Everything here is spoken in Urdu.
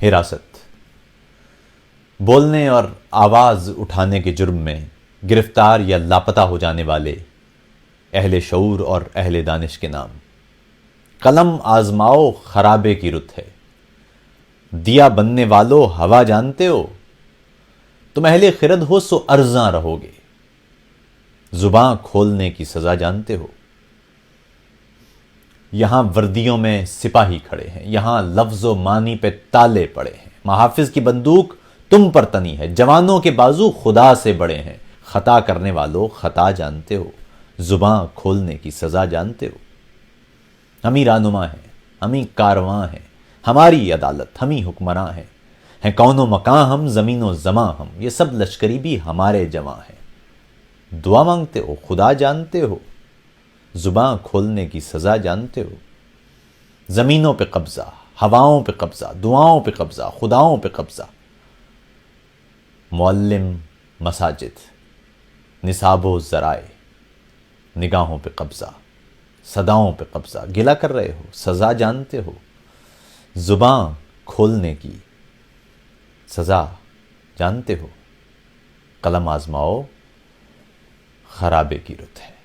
حراست، بولنے اور آواز اٹھانے کے جرم میں گرفتار یا لاپتہ ہو جانے والے اہل شعور اور اہل دانش کے نام۔ قلم آزماؤ خرابے کی رت ہے، دیا بننے والو ہوا جانتے ہو، تم اہل خرد ہو سو ارزاں رہو گے، زباں کھولنے کی سزا جانتے ہو۔ یہاں وردیوں میں سپاہی کھڑے ہیں، یہاں لفظ و معنی پہ تالے پڑے ہیں، محافظ کی بندوق تم پر تنی ہے، جوانوں کے بازو خدا سے بڑے ہیں، خطا کرنے والوں خطا جانتے ہو، زباں کھولنے کی سزا جانتے ہو۔ ہم ہی رہنما ہیں، ہم ہی کارواں ہیں، ہماری عدالت، ہم ہی حکمراں ہیں کون و مکاں ہم، زمین و زماں ہم، یہ سب لشکری بھی ہمارے جواں ہیں۔ دعا مانگتے ہو خدا جانتے ہو، زباں کھولنے کی سزا جانتے ہو۔ زمینوں پہ قبضہ، ہواؤں پہ قبضہ، دعاؤں پہ قبضہ، خداؤں پہ قبضہ، معلم مساجد، نصاب و ذرائع، نگاہوں پہ قبضہ، صداؤں پہ قبضہ، گلہ کر رہے ہو، سزا جانتے ہو، زباں کھولنے کی سزا جانتے ہو، قلم آزماؤ خرابے کی رت ہے۔